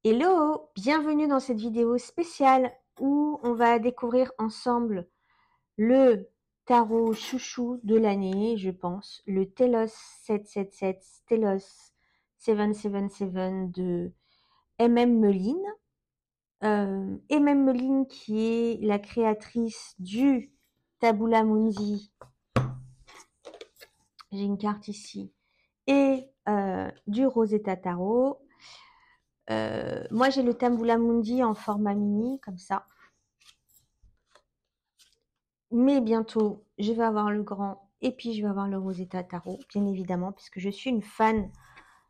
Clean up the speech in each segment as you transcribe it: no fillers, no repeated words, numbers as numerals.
Hello, bienvenue dans cette vidéo spéciale où on va découvrir ensemble le tarot chouchou de l'année, je pense, le Telos 777, Telos 777 de MM Meline. Meline qui est la créatrice du Tabula Mundi, j'ai une carte ici, et du Rosetta Tarot. Moi j'ai le Tabula Mundi en format mini, comme ça. Mais bientôt, je vais avoir le grand et puis je vais avoir le Rosetta Tarot, bien évidemment, puisque je suis une fan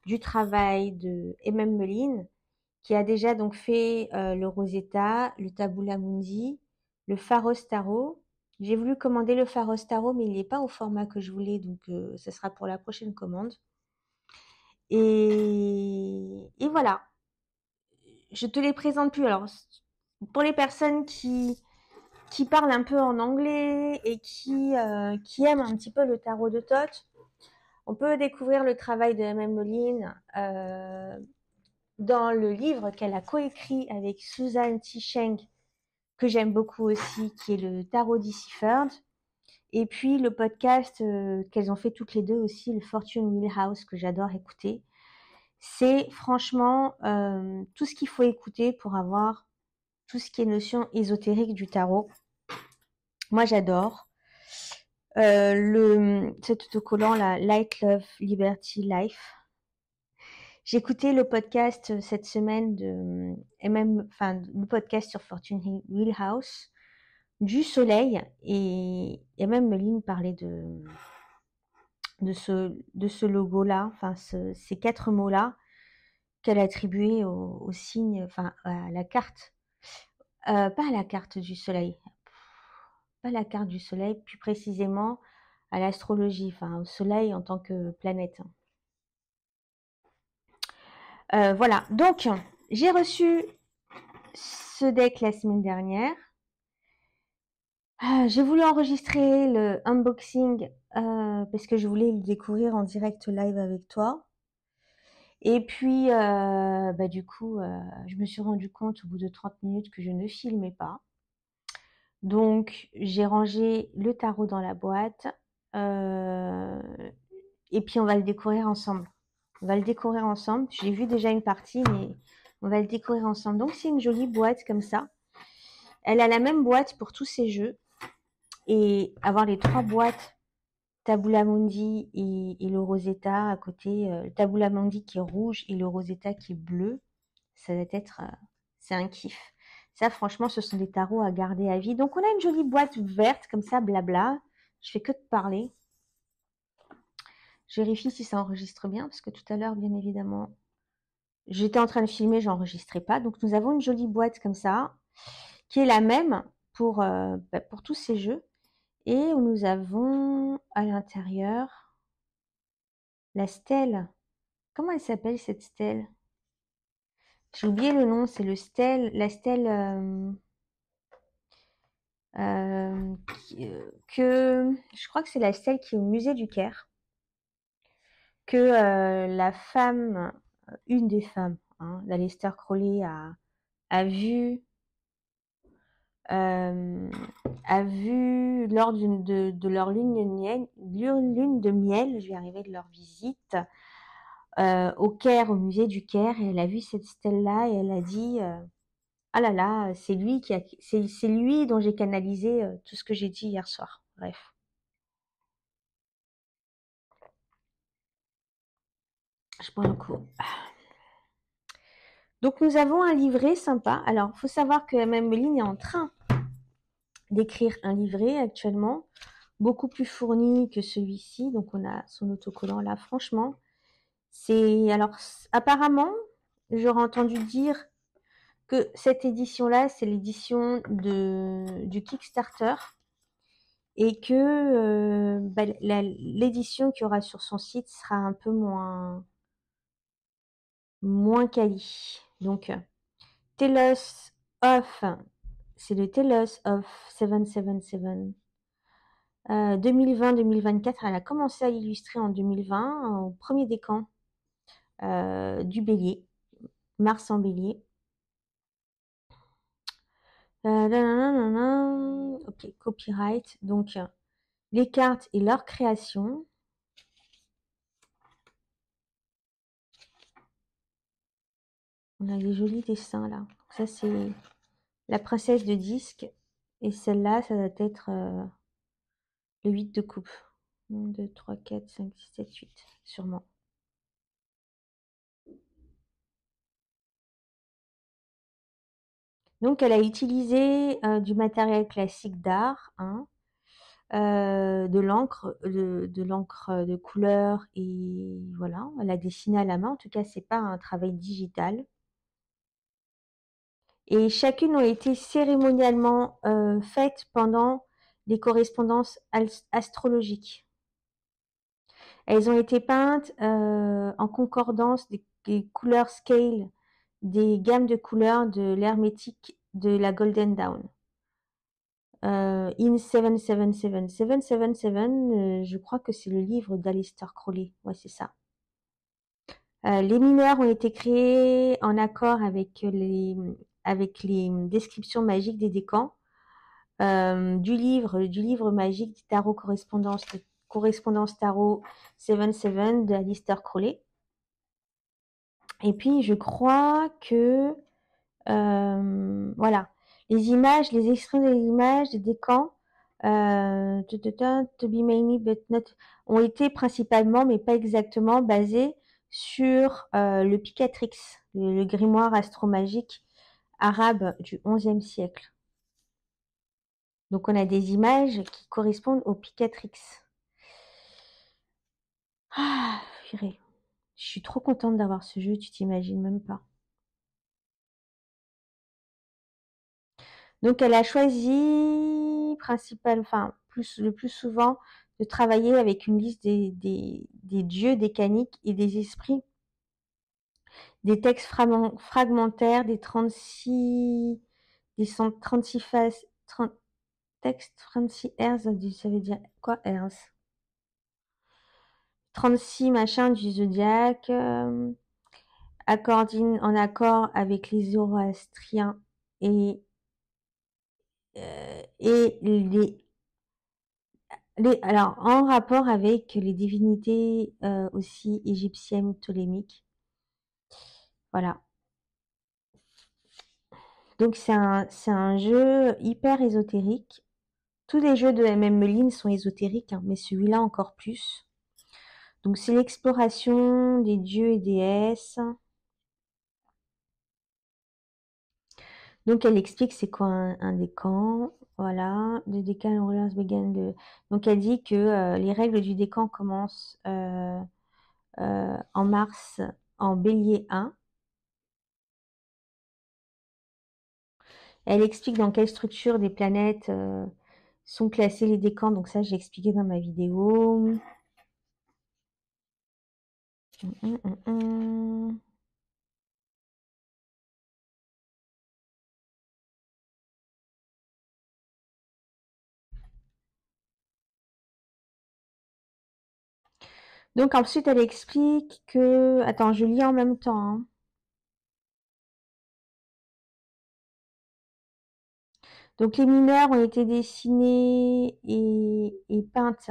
du travail de Meline, qui a déjà donc fait le Rosetta, le Tabula Mundi, le Pharos Tarot. J'ai voulu commander le Pharos Tarot, mais il n'est pas au format que je voulais, donc ce sera pour la prochaine commande. Et voilà, je te les présente plus. Alors, pour les personnes qui parle un peu en anglais et qui aime un petit peu le tarot de Thoth, on peut découvrir le travail de MM Moline dans le livre qu'elle a coécrit avec Susan T. Cheng, que j'aime beaucoup aussi, qui est le Tarot Deciphered. Et puis le podcast qu'elles ont fait toutes les deux aussi, le Fortune Wheelhouse, que j'adore écouter. C'est franchement tout ce qu'il faut écouter pour avoir tout ce qui est notion ésotérique du tarot. Moi, j'adore. Cet autocollant, la Light, Love, Liberty, Life. J'ai écouté le podcast cette semaine le podcast sur Fortune Wheelhouse, du soleil, et même Meline parlait de ce logo-là, ces 4 mots-là, qu'elle a attribués au signe, à la carte, pas à la carte du soleil, pas la carte du soleil, plus précisément à l'astrologie, au soleil en tant que planète. Voilà, donc j'ai reçu ce deck la semaine dernière. J'ai voulu enregistrer le unboxing parce que je voulais le découvrir en direct live avec toi. Et puis, du coup, je me suis rendu compte au bout de 30 minutes que je ne filmais pas. Donc, j'ai rangé le tarot dans la boîte. Et puis, on va le découvrir ensemble. On va le découvrir ensemble. J'ai vu déjà une partie, mais on va le découvrir ensemble. Donc, c'est une jolie boîte comme ça. Elle a la même boîte pour tous ces jeux. Et avoir les 3 boîtes, Tabula Mundi et le Rosetta à côté, le Tabula Mundi qui est rouge et le Rosetta qui est bleu, ça va être, c'est un kiff. Ça, franchement, ce sont des tarots à garder à vie. Donc, on a une jolie boîte verte comme ça, blabla. Je fais que de parler. Je vérifie si ça enregistre bien, parce que tout à l'heure, bien évidemment, j'étais en train de filmer, j'enregistrais pas. Donc, nous avons une jolie boîte comme ça, qui est la même pour tous ces jeux. Et nous avons à l'intérieur la stèle. Comment elle s'appelle cette stèle? J'ai oublié le nom, c'est la stèle que je crois que c'est la stèle qui est au musée du Caire, que la femme, une des femmes, d'Aleister Crowley a vu euh, lors de leur lune de miel, je vais arriver de leur visite au Caire, au musée du Caire, et elle a vu cette stèle-là et elle a dit ah là là, c'est lui dont j'ai canalisé tout ce que j'ai dit hier soir. Bref. Je bois un coup. Donc nous avons un livret sympa. Alors, il faut savoir que Mme Meline est en train d'écrire un livret actuellement, beaucoup plus fourni que celui-ci. Donc on a son autocollant là. Franchement, apparemment, j'aurais entendu dire que cette édition-là, c'est l'édition du Kickstarter et que l'édition qu'il y aura sur son site sera un peu moins quali. Donc, Telos of, c'est le Telos of 777. 2020-2024, elle a commencé à l'illustrer en 2020, au premier décan du Bélier, Mars en Bélier. Nanana. Ok, copyright. Donc, les cartes et leur création. On a des jolis dessins là. Ça, c'est la princesse de disque. Et celle-là, ça doit être le 8 de coupe. 1, 2, 3, 4, 5, 6, 7, 8, sûrement. Donc, elle a utilisé du matériel classique d'art, hein, de l'encre, de l'encre de couleur, et voilà, elle a dessiné à la main. En tout cas, c'est pas un travail digital. Et chacune ont été cérémonialement faites pendant les correspondances astrologiques. Elles ont été peintes en concordance des couleurs scale, des gammes de couleurs de l'hermétique de la Golden Dawn. In 777. 777, je crois que c'est le livre d'Aleister Crowley. Ouais, c'est ça. Les mineurs ont été créés en accord avec les descriptions magiques des décans du livre magique du tarot correspondance tarot 77 de Aleister Crowley. Et puis, je crois que voilà, les images, les extraits des images, des décans, to be mainly but not, ont été principalement, mais pas exactement, basés sur le Picatrix, le grimoire astromagique arabe du XIe siècle. Donc on a des images qui correspondent au Picatrix. Ah, purée. Je suis trop contente d'avoir ce jeu, tu t'imagines même pas. Donc elle a choisi le plus souvent de travailler avec une liste des dieux décaniques et des esprits, des textes fragmentaires, des 36 phases, 30 textes, 36 Hz, ça veut dire quoi Hz 36 machins du zodiaque, en accord avec les zoroastriens et alors, en rapport avec les divinités aussi égyptiennes ptolémiques. Voilà. Donc, c'est un jeu hyper ésotérique. Tous les jeux de MM Meline sont ésotériques, hein, mais celui-là encore plus. Donc, c'est l'exploration des dieux et déesses. Donc, elle explique c'est quoi un décan. Voilà. Le décan Rollers Began de... Donc, elle dit que les règles du décan commencent en mars en bélier 1. Elle explique dans quelle structure des planètes sont classés les décans. Donc ça, j'ai expliqué dans ma vidéo. Donc ensuite, elle explique que... Attends, je lis en même temps, hein. Donc les mineurs ont été dessinés et peintes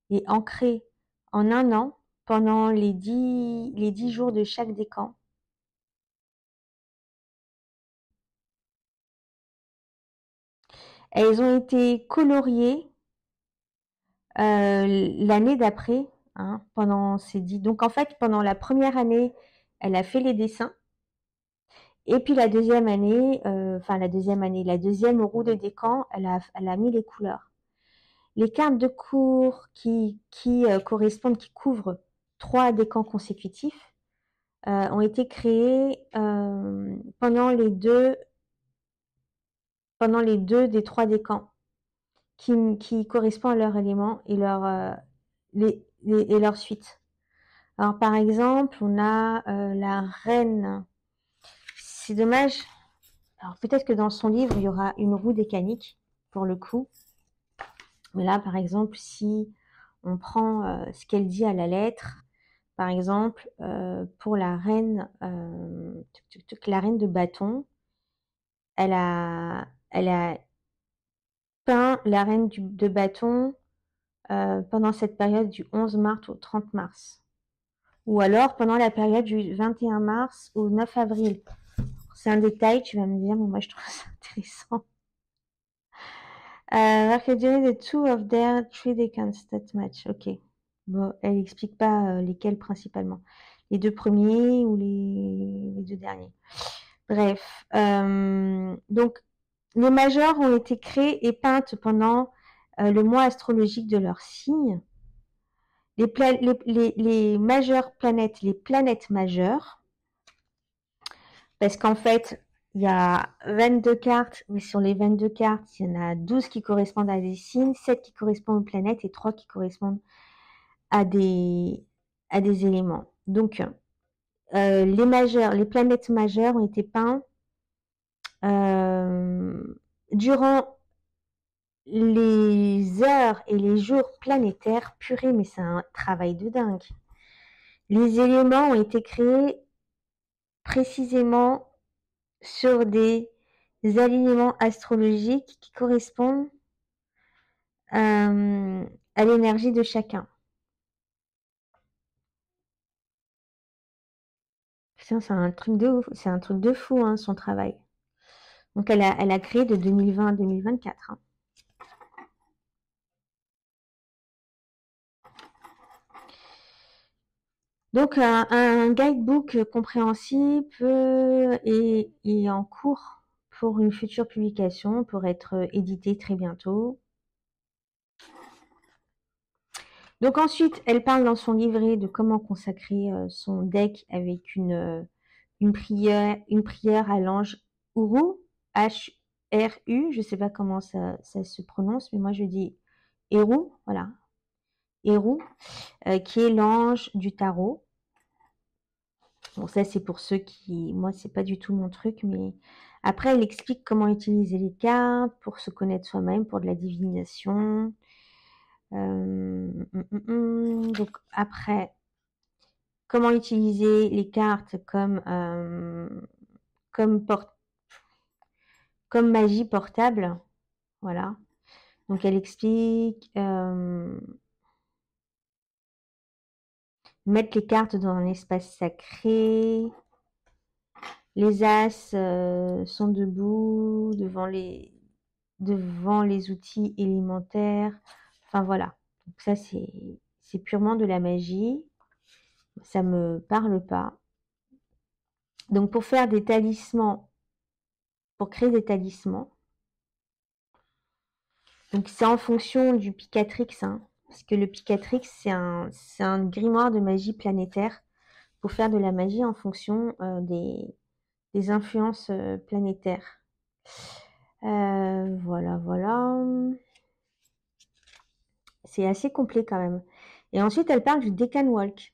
et ancrés en un an pendant les 10 jours de chaque décan. Elles ont été coloriées l'année d'après, hein, pendant ces 10. Donc en fait, pendant la première année, elle a fait les dessins. Et puis la deuxième année, la deuxième roue de décan, elle a mis les couleurs. Les cartes de cours qui correspondent, qui couvrent 3 décans consécutifs, ont été créées pendant les deux des 3 décans qui correspondent à leur élément et leur suite. Alors par exemple, on a la reine. C'est dommage. Alors peut-être que dans son livre, il y aura une roue décanique pour le coup. Mais là, par exemple, si on prend ce qu'elle dit à la lettre, par exemple, pour la reine, la reine de bâton, elle a elle a peint la reine de bâton pendant cette période du 11 mars au 30 mars. Ou alors pendant la période du 21 mars au 9 avril. C'est un détail, tu vas me dire, mais moi je trouve ça intéressant. During the two of their 3-day stat match. Ok. Bon, elle explique pas lesquels principalement. Les deux premiers ou les deux derniers. Bref. Donc, les majeures ont été créées et peintes pendant le mois astrologique de leur signe. Les majeures planètes, les planètes majeures, parce qu'en fait, il y a 22 cartes, mais sur les 22 cartes, il y en a 12 qui correspondent à des signes, 7 qui correspondent aux planètes et 3 qui correspondent à des éléments. Donc, les planètes majeures ont été peintes durant les heures et les jours planétaires. Purée, mais c'est un travail de dingue. Les éléments ont été créés précisément sur des alignements astrologiques qui correspondent à l'énergie de chacun. Putain, c'est un truc de ouf, c'est un truc de fou, hein, son travail. Donc elle a créé de 2020 à 2024. Hein. Donc un guidebook compréhensible est en cours pour une future publication, pour être édité très bientôt. Donc ensuite, elle parle dans son livret de comment consacrer son deck avec une prière à l'ange Uru, H-R-U, je ne sais pas comment ça se prononce, mais moi je dis Eru, voilà, Eru, qui est l'ange du tarot. Bon, ça c'est pour ceux qui, moi c'est pas du tout mon truc, mais après elle explique comment utiliser les cartes pour se connaître soi-même, pour de la divination. Donc après, comment utiliser les cartes comme magie portable, voilà. Donc elle explique mettre les cartes dans un espace sacré. Les as sont debout devant les outils élémentaires. Enfin voilà. Donc ça c'est purement de la magie. Ça me parle pas. Donc pour faire des talismans, pour créer des talismans, donc c'est en fonction du Picatrix, hein, parce que le Picatrix c'est un grimoire de magie planétaire pour faire de la magie en fonction des influences planétaires. Voilà, voilà. C'est assez complet quand même. Et ensuite, elle parle du Decan Walk.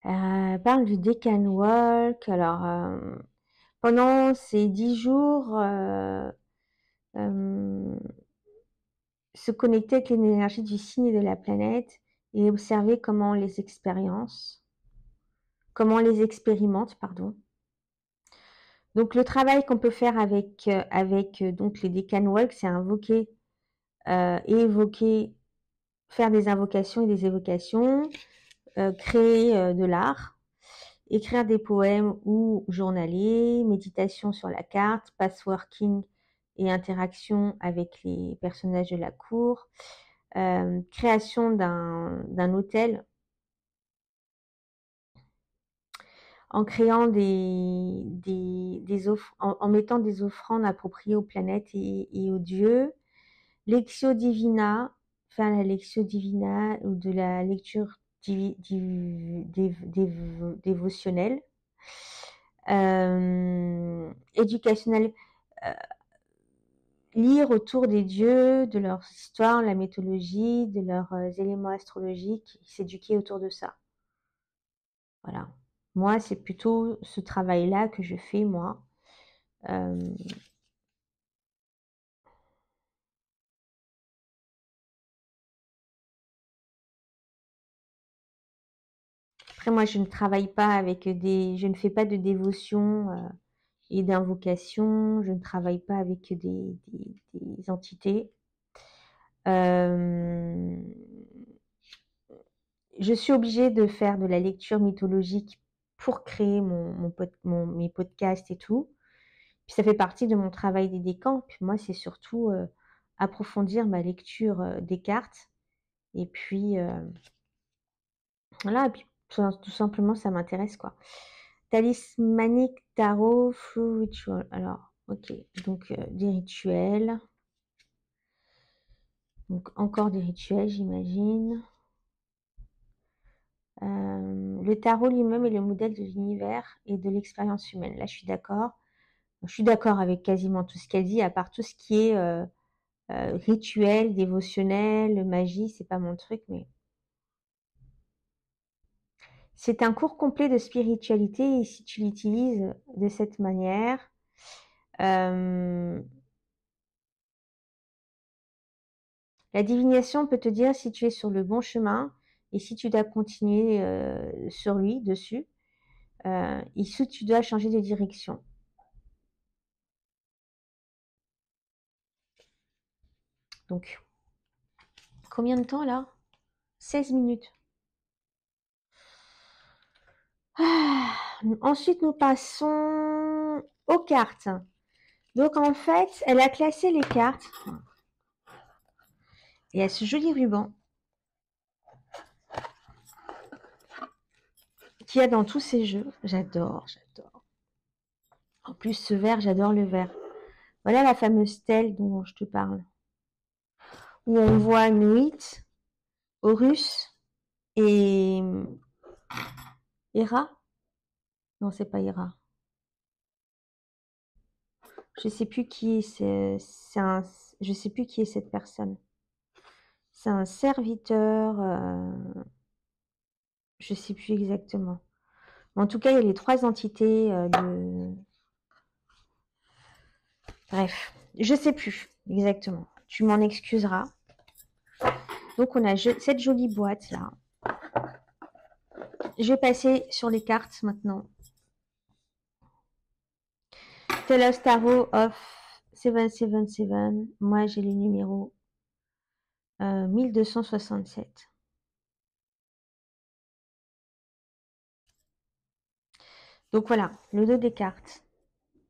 Elle parle du Decan Walk. Alors, pendant ces 10 jours, se connecter avec l'énergie du signe et de la planète et observer comment on les expérimente, pardon. Donc le travail qu'on peut faire avec donc les Decan Walk, c'est invoquer et évoquer, faire des invocations et des évocations, créer de l'art, écrire des poèmes ou journaler, méditation sur la carte, passworking et interaction avec les personnages de la cour, création d'un hôtel en créant en mettant des offrandes appropriées aux planètes et aux dieux, Lectio Divina, faire la Lectio Divina ou de la lecture dévotionnelle, éducationnelle, lire autour des dieux, de leur histoire, la mythologie, de leurs éléments astrologiques, s'éduquer autour de ça. Voilà. Moi, c'est plutôt ce travail-là que je fais, moi. Après, moi, je ne travaille pas avec je ne fais pas de dévotion et d'invocation. Je ne travaille pas avec des entités. Euh, je suis obligée de faire de la lecture mythologique pour créer mes podcasts et tout. Puis ça fait partie de mon travail des décans. Puis moi, c'est surtout approfondir ma lecture des cartes. Et puis, voilà, et puis tout simplement, ça m'intéresse, quoi. Talismanic Tarot Full Ritual. Alors, ok, donc des rituels. Donc encore des rituels, j'imagine. Le tarot lui-même est le modèle de l'univers et de l'expérience humaine. Là, je suis d'accord. Je suis d'accord avec quasiment tout ce qu'elle dit, à part tout ce qui est rituel, dévotionnel, magie, c'est pas mon truc, mais c'est un cours complet de spiritualité et si tu l'utilises de cette manière, euh, la divination peut te dire si tu es sur le bon chemin et si tu dois continuer sur lui, dessus, et si tu dois changer de direction. Donc, combien de temps là? 16 minutes. Ah, ensuite, nous passons aux cartes. Donc, en fait, elle a classé les cartes. Et il y a ce joli ruban qu'il y a dans tous ces jeux. J'adore, j'adore. En plus, ce vert, j'adore le vert. Voilà la fameuse stèle dont je te parle. Où on voit Nuit, Horus et Hera. Non, c'est pas Hera. Je sais plus qui est, je sais plus qui est cette personne. C'est un serviteur, je sais plus exactement. En tout cas, il y a les trois entités de. Bref, je sais plus exactement. Tu m'en excuseras. Donc, on a cette jolie boîte là. Je vais passer sur les cartes maintenant. The Lost Tarot of 777. Moi, j'ai le numéro 1267. Donc voilà, le dos des cartes.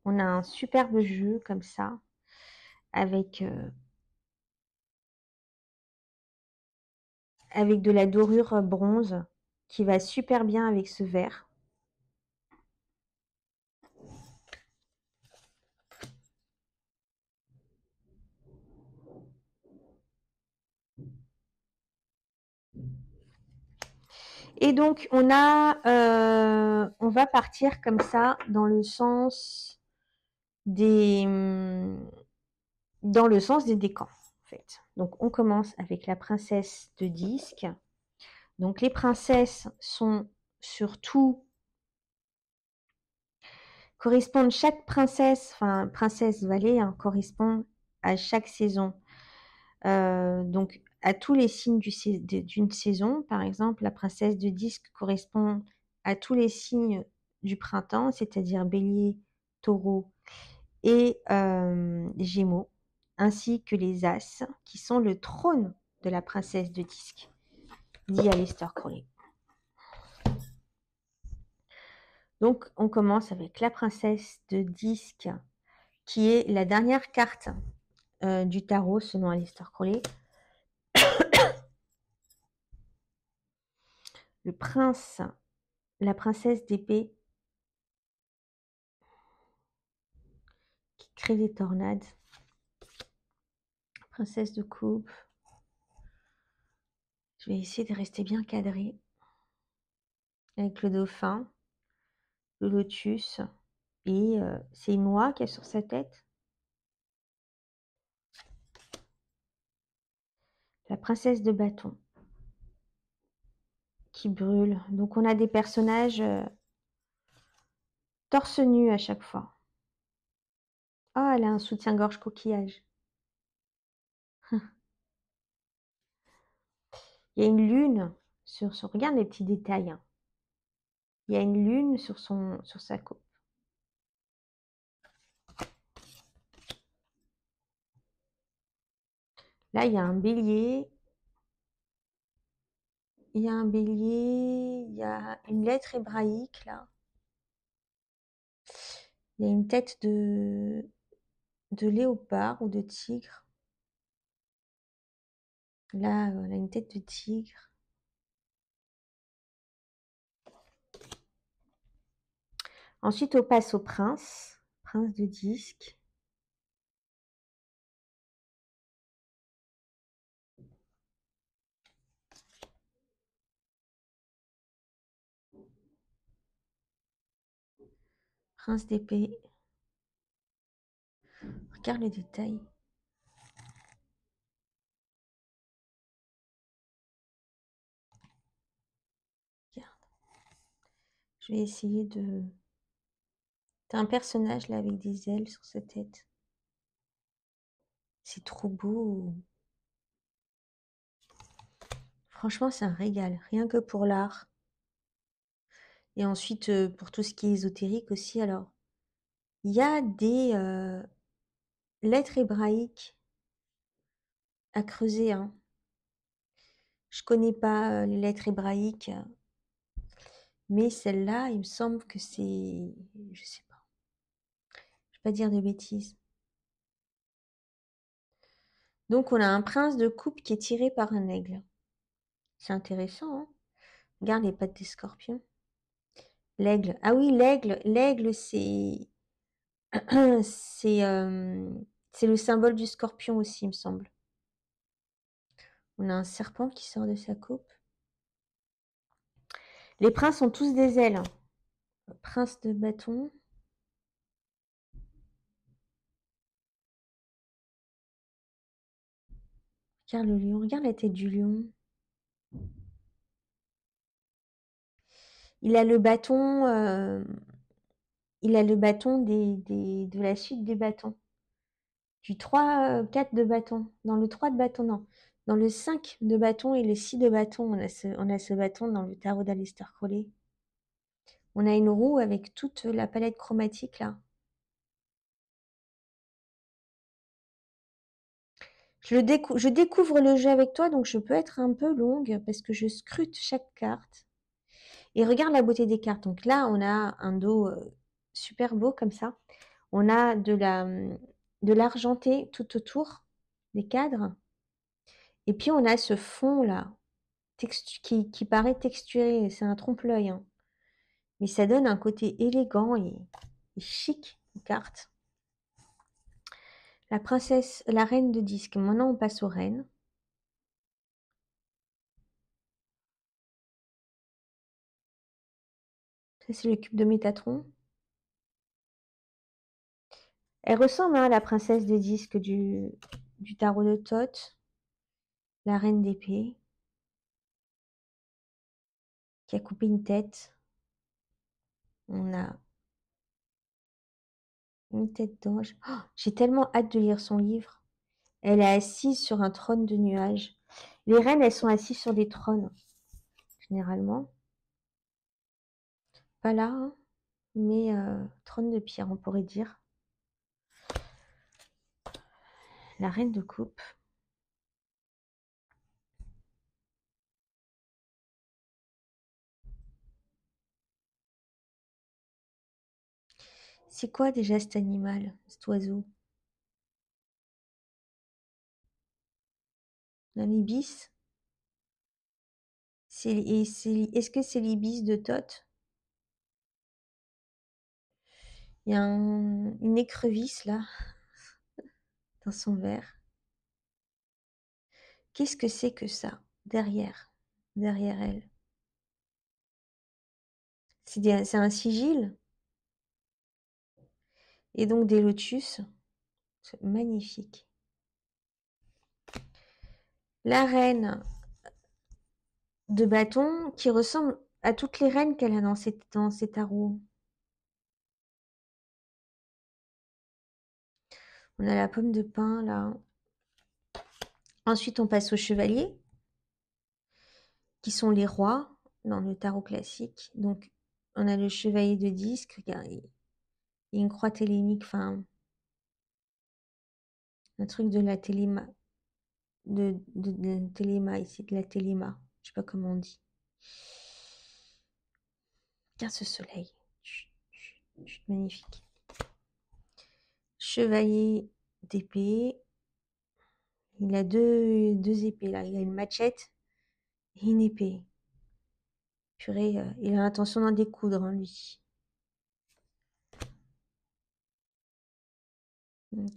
On a un superbe jeu comme ça, avec de la dorure bronze, qui va super bien avec ce vert. Et donc, on va partir comme ça dans le sens des décans, en fait. Donc, on commence avec la princesse de disque. Donc, les princesses sont surtout correspondent chaque princesse, enfin princesse vallée, hein, correspond à chaque saison. Donc, à tous les signes d'une saison. Par exemple, la princesse de disque correspond à tous les signes du printemps, c'est-à-dire bélier, taureau et gémeaux, ainsi que les as, qui sont le trône de la princesse de disque, dit Aleister Crowley. Donc, on commence avec la princesse de disque, qui est la dernière carte du tarot, selon Aleister Crowley. Le prince, la princesse d'épée, qui crée des tornades. Princesse de coupe. Je vais essayer de rester bien cadrée. Avec le dauphin, le lotus. Et c'est une oie qu'il y a sur sa tête. La princesse de bâton. Qui brûle. Donc on a des personnages torse nu à chaque fois. Ah, elle a un soutien-gorge coquillage. Il y a une lune sur son. Regarde les petits détails. Hein. Il y a une lune sur sa coupe. Là, il y a un bélier. Il y a un bélier. Il y a une lettre hébraïque, là. Il y a une tête de léopard ou de tigre. Là, on a une tête de tigre. Ensuite, on passe au prince. Prince de disque. Prince d'épée. Regarde le détail. Regarde. Je vais essayer de... T'as un personnage là avec des ailes sur sa tête. C'est trop beau. Franchement, c'est un régal. Rien que pour l'art. Et ensuite, pour tout ce qui est ésotérique aussi. Alors, il y a des lettres hébraïques à creuser, hein. Je connais pas les lettres hébraïques, mais celle-là, il me semble que c'est... Je sais pas. Je vais pas dire de bêtises. Donc, on a un prince de coupe qui est tiré par un aigle. C'est intéressant, hein. Regarde les pattes des scorpions. L'aigle. Ah oui, l'aigle, c'est c'est c'est le symbole du scorpion aussi, il me semble. On a un serpent qui sort de sa coupe. Les princes ont tous des ailes. Prince de bâton. Regarde le lion, regarde la tête du lion. Il a le bâton, de la suite des bâtons. Du 3, 4 de bâton. Dans le 3 de bâton, non. Dans le 5 de bâton et le 6 de bâton, on a ce bâton dans le tarot d'Aleister Crowley. On a une roue avec toute la palette chromatique là. Je découvre le jeu avec toi, donc je peux être un peu longue parce que je scrute chaque carte. Et regarde la beauté des cartes. Donc là, on a un dos super beau comme ça. On a de l'argenté tout autour des cadres. Et puis on a ce fond là qui paraît texturé. C'est un trompe-l'œil, hein. Mais ça donne un côté élégant et chic aux cartes. La princesse, la reine de disque. Maintenant, on passe aux reines. Ça, c'est le cube de Métatron. Elle ressemble, hein, à la princesse de disque du tarot de Thoth. La reine d'épée. Qui a coupé une tête. On a une tête d'ange. Oh, j'ai tellement hâte de lire son livre. Elle est assise sur un trône de nuages. Les reines, elles sont assises sur des trônes, généralement. Pas là, hein, mais trône de pierre, on pourrait dire. La reine de coupe. C'est quoi déjà cet animal, cet oiseau? Un ibis? Est-ce que c'est l'ibis de Thoth? Il y a une écrevisse là, dans son verre. Qu'est-ce que c'est que ça, derrière elle? C'est un sigil? Et donc des lotus. C'est magnifique. La reine de bâton qui ressemble à toutes les reines qu'elle a dans ses tarots. On a la pomme de pin là. Ensuite, on passe aux chevaliers, qui sont les rois dans le tarot classique. Donc, On a le chevalier de disque, regarde, il y a une croix télémique, enfin, un truc de la téléma, de téléma ici, de la téléma. Je sais pas comment on dit. Regarde ce soleil. Chut, chut, chut, magnifique. Chevalier d'épée. Il a deux épées là. Il a une machette et une épée. Purée, il a l'intention d'en découdre, hein, lui.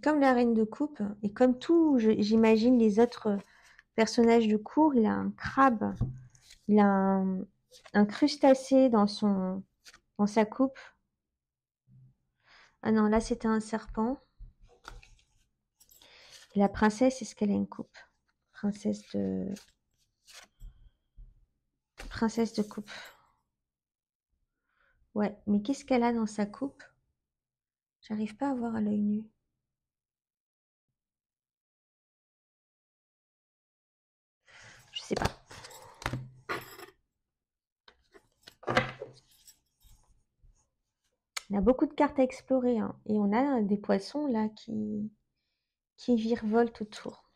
Comme la reine de coupe, et comme tout, j'imagine les autres personnages de cour, il a un crabe, il a un crustacé dans sa coupe. Ah non, là c'était un serpent. Et la princesse, est-ce qu'elle a une coupe? Princesse de coupe. Ouais, mais qu'est-ce qu'elle a dans sa coupe? J'arrive pas à voir à l'œil nu. Je sais pas. Il y a beaucoup de cartes à explorer, hein. Et on a des poissons là qui virevoltent autour.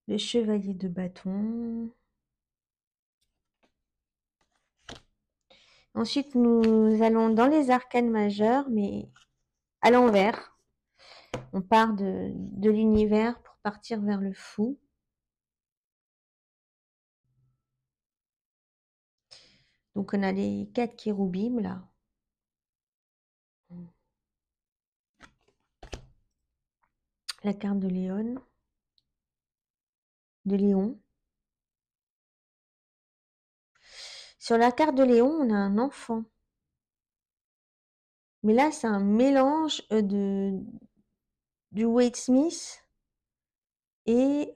Le chevalier de bâton. Ensuite, nous allons dans les arcanes majeures, mais à l'envers. On part de l'univers pour partir vers le fou. Donc, on a les 4 kéroubim là. La carte de Léon. De Léon. Sur la carte de Léon, on a un enfant. Mais là, c'est un mélange du Wade Smith et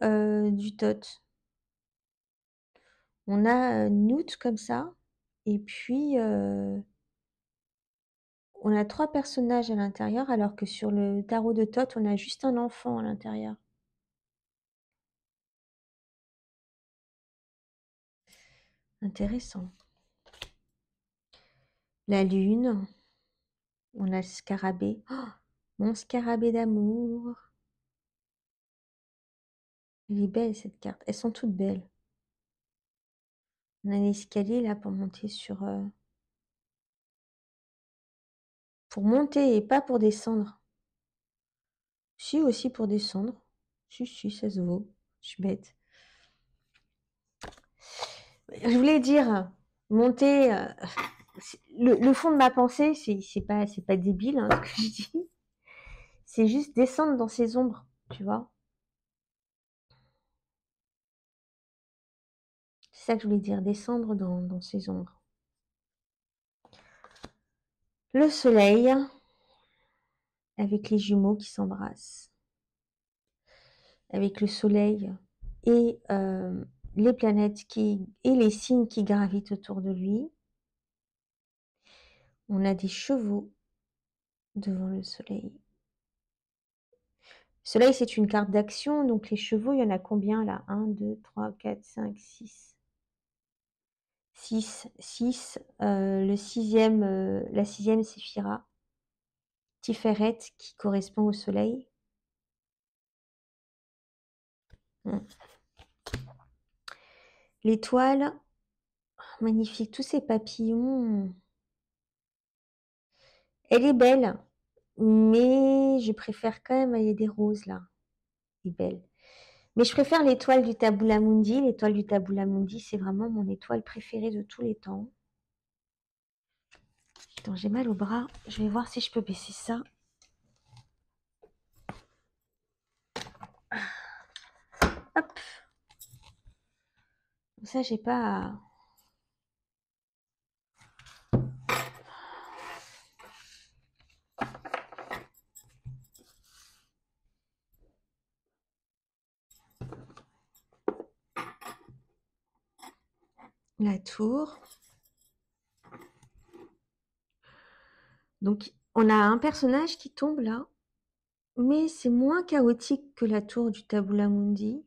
du Tot. On a Newt comme ça. Et puis, on a 3 personnages à l'intérieur, alors que sur le tarot de Tot, on a juste un enfant à l'intérieur. Intéressant. La lune. On a le scarabée. Oh, mon scarabée d'amour. Elle est belle cette carte. Elles sont toutes belles. On a un escalier là pour monter sur... pour monter et pas pour descendre. Si, aussi pour descendre. Si, ça se vaut. Je suis bête. Je voulais dire, monter... le fond de ma pensée, c'est pas débile, hein, ce que je dis. C'est juste descendre dans ces ombres, tu vois. C'est ça que je voulais dire, descendre dans ces ombres. Le soleil, avec les jumeaux qui s'embrassent. Avec le soleil et les planètes et les signes qui gravitent autour de lui. On a des chevaux devant le soleil. Soleil, c'est une carte d'action, donc les chevaux, il y en a combien là? 1, 2, 3, 4, 5, 6. 6. La sixième, c'est Fira. Tiferet, qui correspond au soleil. L'étoile, magnifique, tous ces papillons. Elle est belle, mais je préfère quand même, il y a des roses là. Elle est belle. Mais je préfère l'étoile du Tabula Mundi. L'étoile du Tabula Mundi, c'est vraiment mon étoile préférée de tous les temps. Attends, j'ai mal au bras. Je vais voir si je peux baisser ça. Hop. Ça, j'ai pas... La tour. Donc, on a un personnage qui tombe là. Mais c'est moins chaotique que la tour du Tabula Mundi.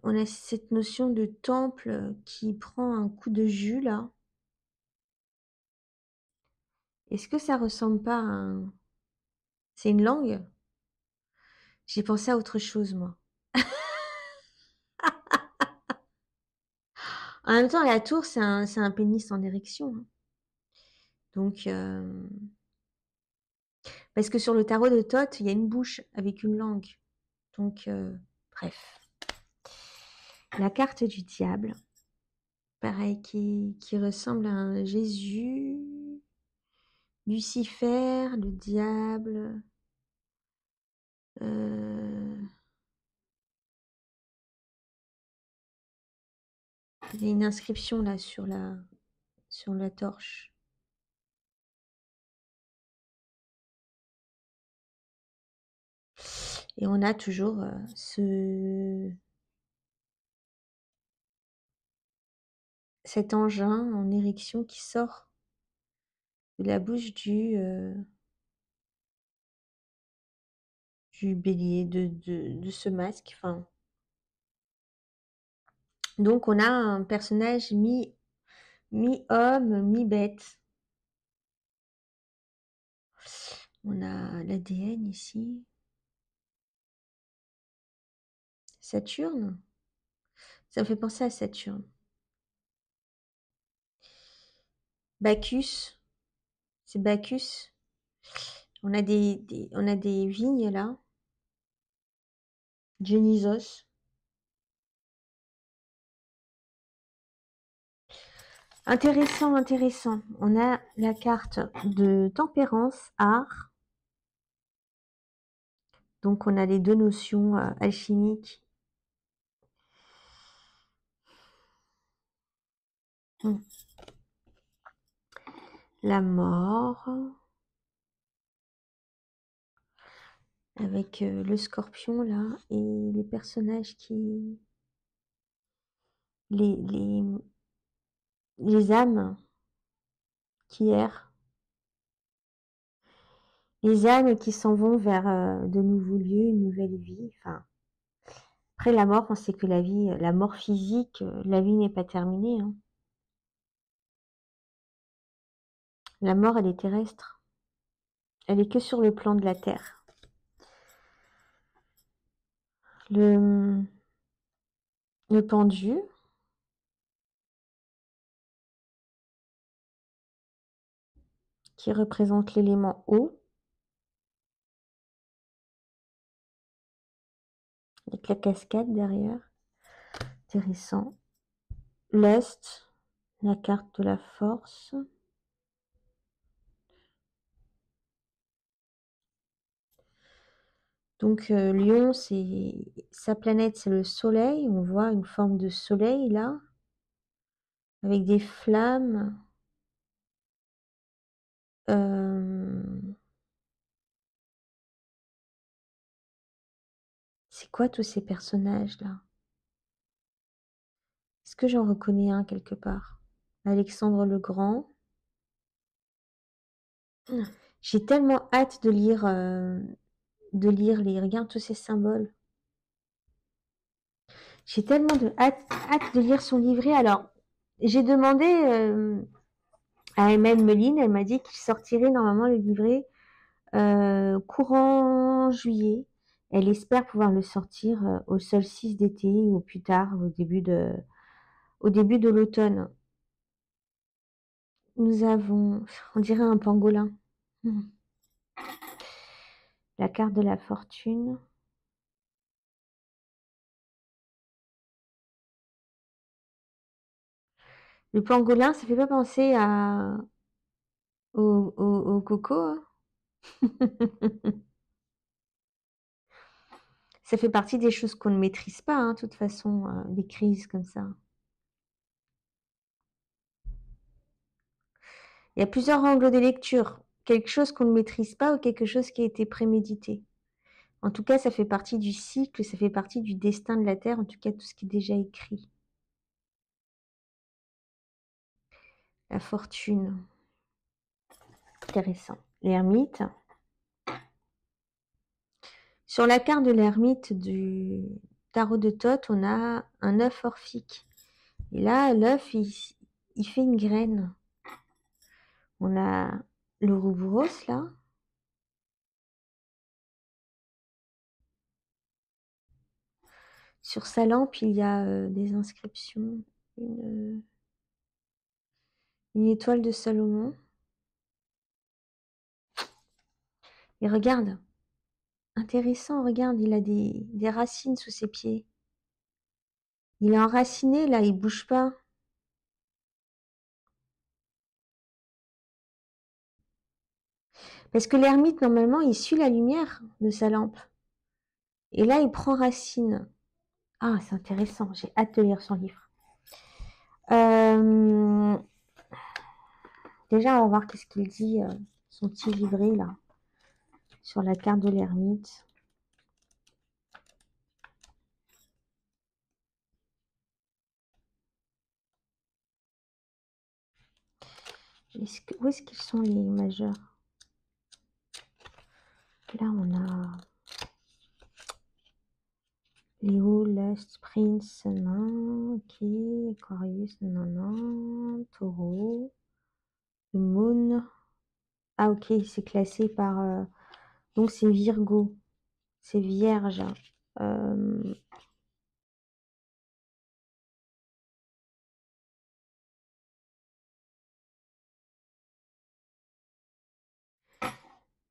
on a cette notion de temple qui prend un coup de jus là. Est-ce que ça ressemble pas à un... C'est une langue? J'ai pensé à autre chose, moi. En même temps, la tour, c'est un pénis en érection, hein. Donc, parce que sur le tarot de Thoth, il y a une bouche avec une langue. Donc, bref. La carte du diable. Pareil, qui ressemble à un Jésus, Lucifer, le diable. Il y a une inscription là sur la torche. Et on a toujours cet engin en érection qui sort de la bouche du bélier, de ce masque. Enfin, donc on a un personnage mi-homme, mi-bête. On a l'ADN ici. Saturne. Ça me fait penser à Saturne. Bacchus. C'est Bacchus. On a on a des vignes là. Dionysos. Intéressant, intéressant. On a la carte de tempérance, art. Donc on a les deux notions alchimiques. La mort. Avec le scorpion là et les personnages qui... Les âmes qui errent. Les âmes qui s'en vont vers de nouveaux lieux, une nouvelle vie. Enfin, après la mort, on sait que la vie, la mort physique, la vie n'est pas terminée, hein. La mort, elle est terrestre. Elle est que sur le plan de la terre. Le pendu. Qui représente l'élément eau. Avec la cascade derrière. Intéressant. L'Est. La carte de la force. Donc Lion, c'est sa planète, c'est le soleil. On voit une forme de soleil là, avec des flammes. C'est quoi tous ces personnages là? Est-ce que j'en reconnais un quelque part? Alexandre le Grand. J'ai tellement hâte de lire les. Regarde tous ces symboles. J'ai tellement hâte de lire son livret. Alors, j'ai demandé à Emmanuelle Meline, elle m'a dit qu'il sortirait normalement le livret courant juillet. Elle espère pouvoir le sortir au solstice d'été ou plus tard, au début de l'automne. Nous avons, on dirait un pangolin. La carte de la fortune. Le pangolin, ça fait pas penser au coco, hein. Ça fait partie des choses qu'on ne maîtrise pas, hein, de toute façon, des crises comme ça. Il y a plusieurs angles de lecture. Quelque chose qu'on ne maîtrise pas ou quelque chose qui a été prémédité. En tout cas, ça fait partie du cycle, ça fait partie du destin de la Terre, en tout cas tout ce qui est déjà écrit. La fortune. Intéressant. L'ermite. Sur la carte de l'ermite tarot de Thoth, on a un œuf orphique. Et là, l'œuf, il fait une graine. On a l'Ouroboros, là. Sur sa lampe, il y a des inscriptions. Une étoile de Salomon. Et regarde, intéressant, regarde, il a des racines sous ses pieds. Il est enraciné, là, il bouge pas. Parce que l'ermite, normalement, il suit la lumière de sa lampe. Et là, il prend racine. Ah, c'est intéressant, j'ai hâte de lire son livre. Déjà, on va voir qu'est-ce qu'il dit, son petit livret, là, sur la carte de l'ermite. Où est-ce qu'ils sont, les majeurs? Là, on a Léo, Lust, Prince, non, ok, Aquarius, non, Taureau, le Moon. Ah, ok, c'est classé par... donc, c'est Virgo, c'est Vierge.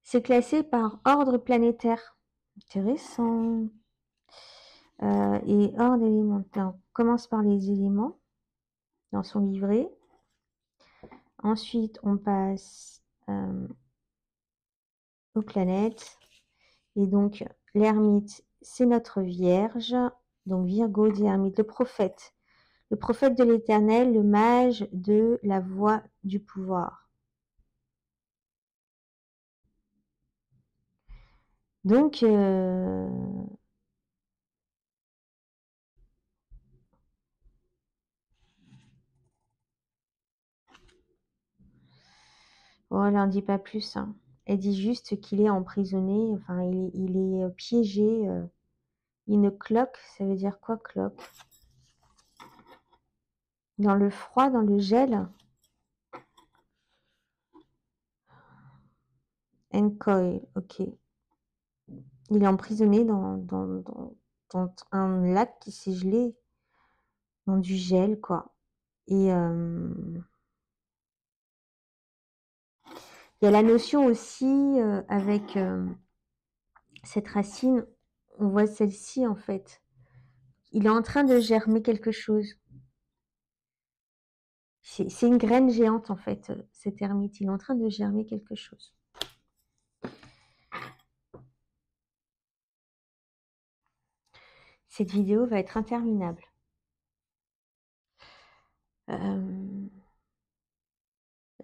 C'est classé par ordre planétaire. Intéressant. Et ordre élémentaire. On commence par les éléments dans son livret. Ensuite, on passe aux planètes. Et donc, l'ermite, c'est notre Vierge. Donc, Virgo dit ermite, le prophète. Le prophète de l'Éternel, le mage de la voix du pouvoir. Donc, oh, elle n'en dit pas plus. Hein. Elle dit juste qu'il est emprisonné, enfin, il est piégé. In a clock, ça veut dire quoi, clock? Dans le froid, dans le gel. And coil, ok. Il est emprisonné dans un lac qui s'est gelé, dans du gel, quoi. Et il y a la notion aussi avec cette racine, on voit celle-ci en fait. Il est en train de germer quelque chose. C'est une graine géante en fait, cet ermite. Il est en train de germer quelque chose. Cette vidéo va être interminable.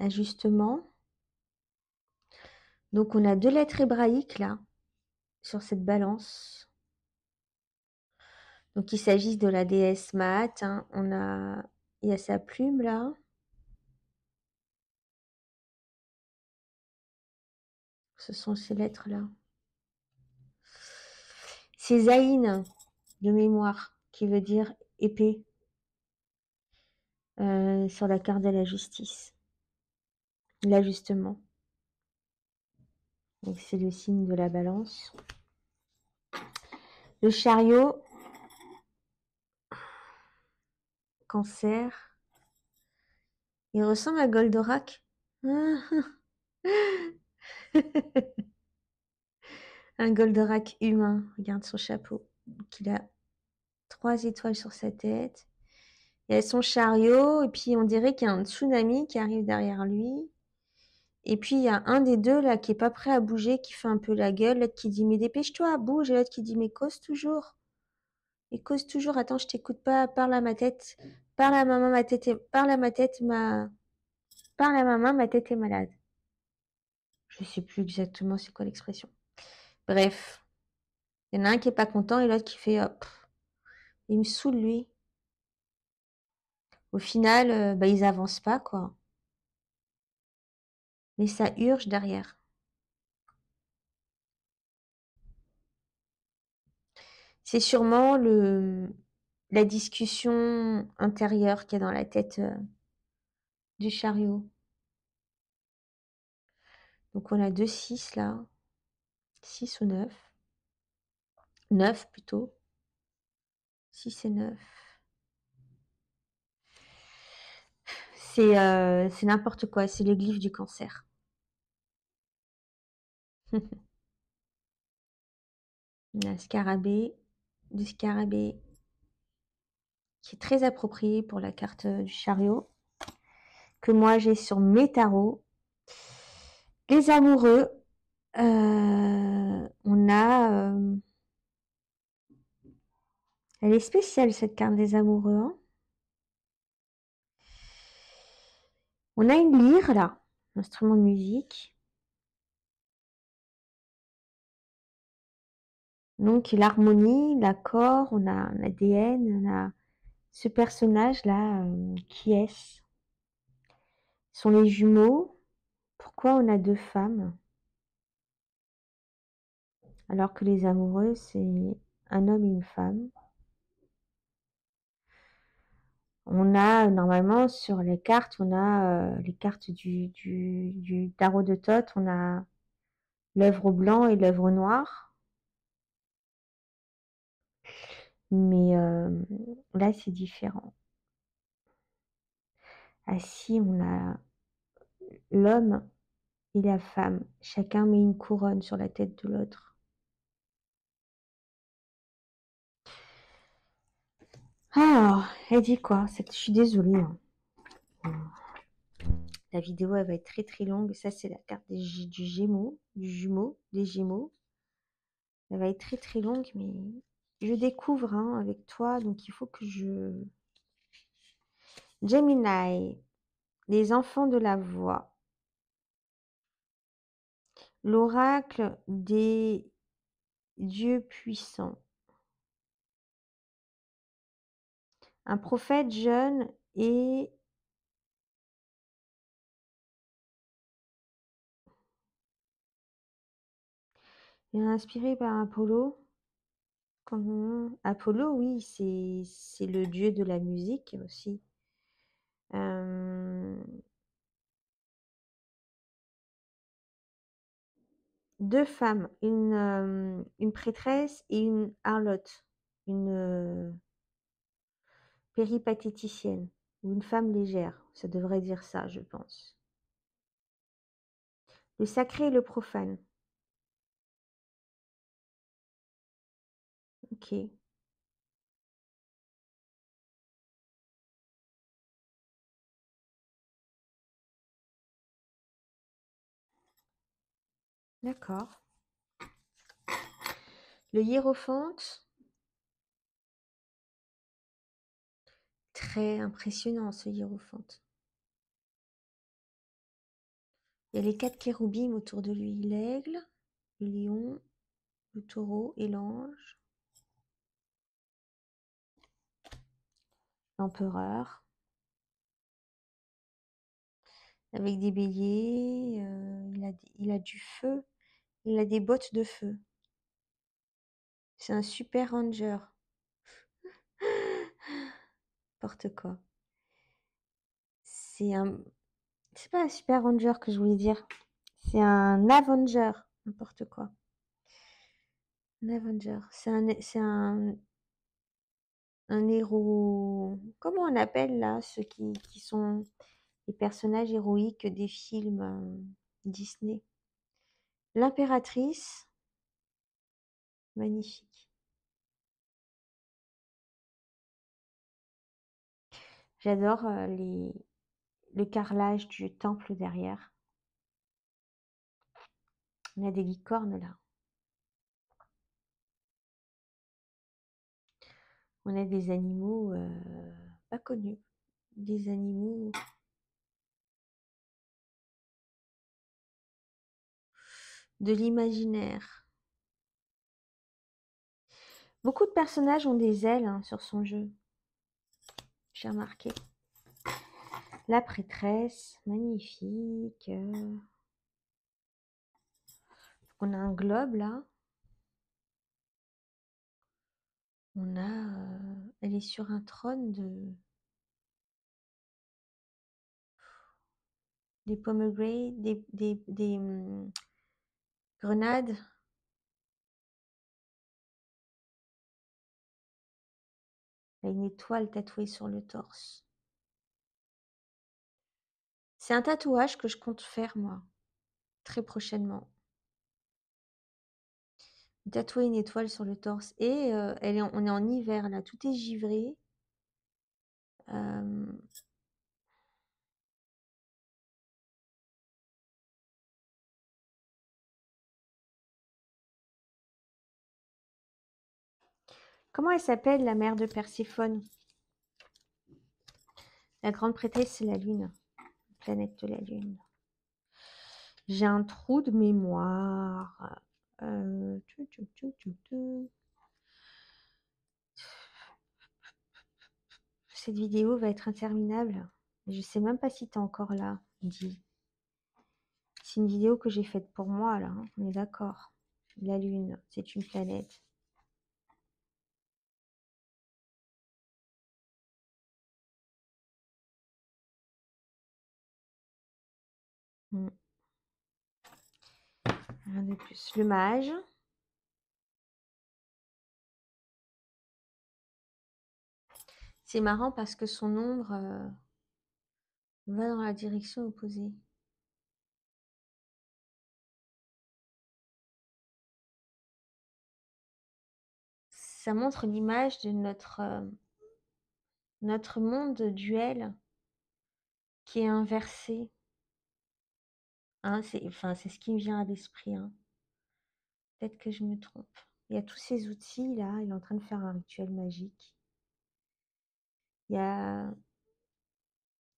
Ajustement. Donc on a 2 lettres hébraïques là, sur cette balance. Donc il s'agit de la déesse Maat. Hein. Il y a sa plume là. Ce sont ces lettres là. C'est Zaïn de mémoire, qui veut dire épée, sur la carte de la justice. L'ajustement. Donc c'est le signe de la balance. Le chariot, cancer. Il ressemble à Goldorak. Un Goldorak humain. Regarde son chapeau. Donc il a 3 étoiles sur sa tête. Il y a son chariot, et puis on dirait qu'il y a un tsunami qui arrive derrière lui. Et puis il y a un des deux là qui est pas prêt à bouger, qui fait un peu la gueule, l'autre qui dit mais dépêche-toi, bouge, et l'autre qui dit mais cause toujours. Et cause toujours, attends, je t'écoute pas, parle à ma tête. Parle à maman, ma tête est... Parle à ma tête, Parle à maman, ma tête est malade. Je sais plus exactement c'est quoi l'expression. Bref. Il y en a un qui est pas content et l'autre qui fait hop. Il me saoule lui. Au final, ils avancent pas, quoi. Mais ça urge derrière. C'est sûrement la discussion intérieure qu'il y a dans la tête du chariot. Donc on a 2 6 là, 6 ou 9. 9 plutôt, 6 et 9. C'est n'importe quoi, c'est le glyphe du cancer. On a scarabée, du scarabée qui est très approprié pour la carte du chariot, que moi j'ai sur mes tarots. Les amoureux, on a... elle est spéciale cette carte des amoureux. Hein. On a une lyre là, instrument de musique. Donc l'harmonie, l'accord, on a un ADN, on a ce personnage là, qui est-ce? Ce sont les jumeaux. Pourquoi on a 2 femmes? Alors que les amoureux, c'est un homme et une femme. On a normalement sur les cartes, on a les cartes du tarot de Thoth, on a l'œuvre blanc et l'œuvre noire. Mais là, c'est différent. Assis, on a l'homme et la femme. Chacun met une couronne sur la tête de l'autre. Alors, elle dit quoi? Je suis désolée. Hein. La vidéo, elle va être très très longue. Ça, c'est la carte du Gémeaux, du jumeau, des Gémeaux. Elle va être très très longue, mais je découvre hein, avec toi, donc il faut que je... Gemini, les enfants de la voix. L'oracle des dieux puissants. Un prophète jeune et inspiré par Apollo. Apollo, oui, c'est le dieu de la musique aussi. Deux femmes, une prêtresse et une harlotte, une péripatéticienne ou une femme légère. Ça devrait dire ça, je pense. Le sacré et le profane. Ok. D'accord. Le hiérophante, très impressionnant ce hiérophante. Il y a les 4 kéroubim autour de lui, l'aigle, le lion, le taureau et l'ange, l'empereur, avec des béliers, il a du feu, il a des bottes de feu. C'est un super ranger. N'importe quoi. C'est un... C'est pas un super ranger que je voulais dire. C'est un avenger. N'importe quoi. Un avenger. Un héros... Comment on appelle là ceux qui sont les personnages héroïques des films Disney? L'impératrice. Magnifique. J'adore le carrelage du temple derrière. On a des licornes là. On a des animaux pas connus. Des animaux de l'imaginaire. Beaucoup de personnages ont des ailes hein, sur son jeu. J'ai remarqué. La prêtresse, magnifique. On a un globe là. On a, elle est sur un trône des pomegranates, des grenades. Elle a une étoile tatouée sur le torse. C'est un tatouage que je compte faire, moi, très prochainement. Tatouer une étoile sur le torse. Et on est en hiver, là, tout est givré. Euh, Comment elle s'appelle, la mère de Perséphone? La grande prêtresse, c'est la Lune, la planète de la Lune. J'ai un trou de mémoire. Euh, tchou, tchou, tchou, tchou, tchou. Cette vidéo va être interminable. Je sais même pas si t'es encore là, dis. C'est une vidéo que j'ai faite pour moi, là. Hein. On est d'accord. La Lune, c'est une planète. Hmm. Rien de plus. Le mage. C'est marrant parce que son ombre va dans la direction opposée. Ça montre l'image de notre monde duel qui est inversé. Hein, c'est ce qui me vient à l'esprit. Hein. Peut-être que je me trompe. Il y a tous ces outils là. Il est en train de faire un rituel magique. Il y a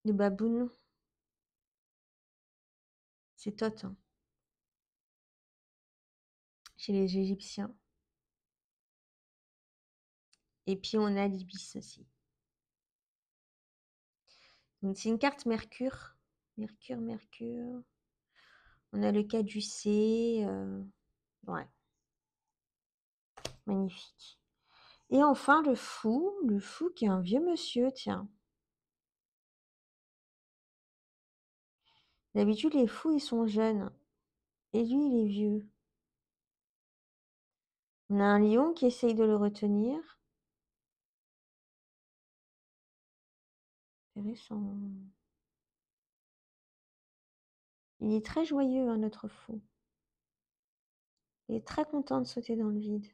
le baboun. C'est Thoth hein, chez les Égyptiens. Et puis on a l'ibis aussi. Donc c'est une carte Mercure. Mercure, Mercure. On a le caducée. Ouais, magnifique. Et enfin le fou qui est un vieux monsieur, tiens. D'habitude les fous ils sont jeunes. Et lui il est vieux. On a un lion qui essaye de le retenir. Intéressant. Il est très joyeux, hein, notre fou. Il est très content de sauter dans le vide.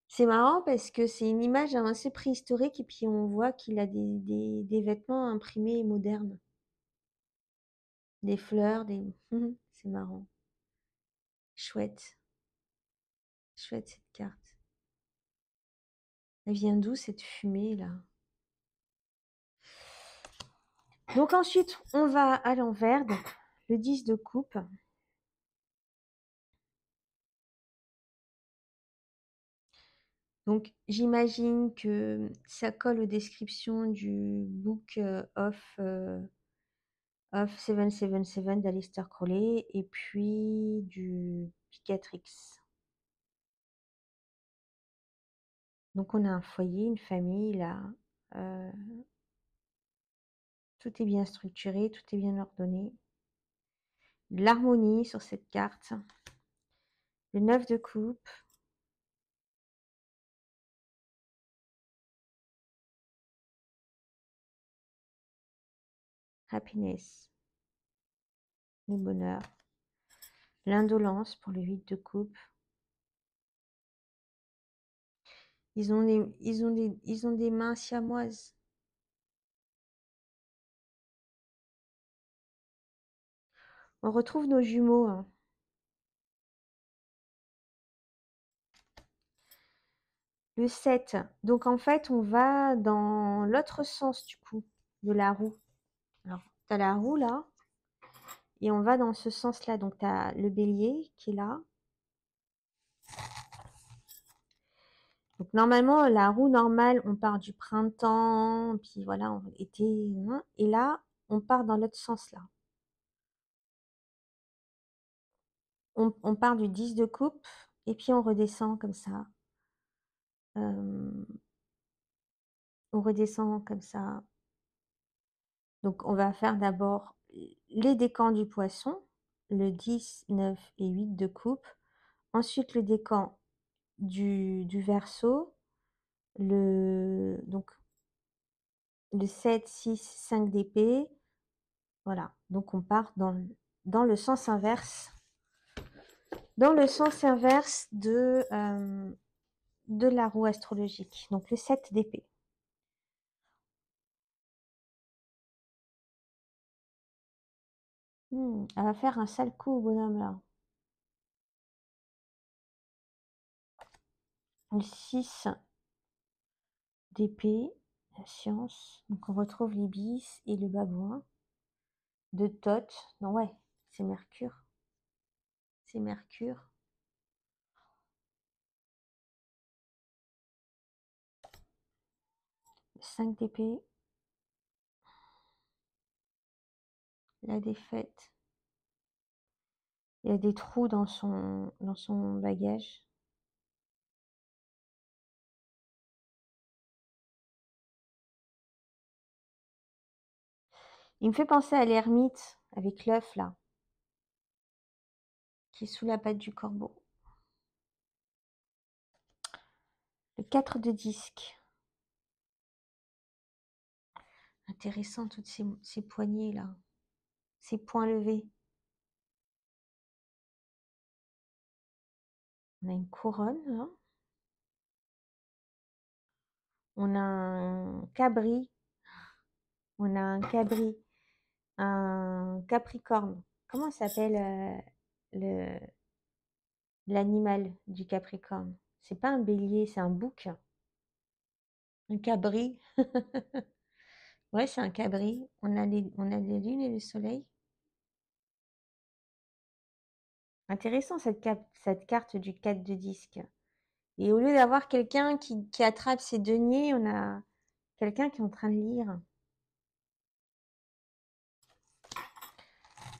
C'est marrant parce que c'est une image assez préhistorique et puis on voit qu'il a des vêtements imprimés modernes. Des fleurs, des... c'est marrant. Chouette. Chouette cette carte. Elle vient d'où cette fumée là? Donc ensuite, on va à l'envers, donc le 10 de coupe. Donc j'imagine que ça colle aux descriptions du book of 777 d'Aleister Crowley et puis du Picatrix. Donc on a un foyer, une famille là. Euh, tout est bien structuré, tout est bien ordonné. L'harmonie sur cette carte. Le 9 de coupe. Happiness. Le bonheur. L'indolence pour le 8 de coupe. Ils ont des mains siamoises. On retrouve nos jumeaux. Hein. Le 7. Donc en fait, on va dans l'autre sens du coup de la roue. Alors, tu as la roue là, et on va dans ce sens-là. Donc, tu as le bélier qui est là. Donc, normalement, la roue normale, on part du printemps, puis voilà, été, hein, et là, on part dans l'autre sens là. on part du 10 de coupe et puis on redescend comme ça. On redescend comme ça. Donc on va faire d'abord les décans du poisson, le 10, 9 et 8 de coupe. Ensuite le décan du Verseau, donc le 7, 6, 5 d'épée. Voilà, donc on part dans le sens inverse. Dans le sens inverse de la roue astrologique. Donc le 7 d'épée. Elle va faire un sale coup au bonhomme là. Le 6 d'épée, la science. Donc on retrouve l'ibis et le babouin. De Thoth. Non, ouais, c'est Mercure. C'est Mercure. Le 5 d'épée. La défaite. Il y a des trous dans son bagage. Il me fait penser à l'ermite avec l'œuf là, qui est sous la patte du corbeau. Le 4 de disque. Intéressant toutes ces poignées là, ces poings levés. On a une couronne là. On a un cabri. On a un cabri. Un capricorne. Comment s'appelle l'animal du capricorne? C'est pas un bélier, c'est un bouc. Un cabri. Ouais, c'est un cabri. On a les lunes et le soleil. Intéressant cette carte du 4 de disque. Et au lieu d'avoir quelqu'un qui attrape ses deniers, on a quelqu'un qui est en train de lire.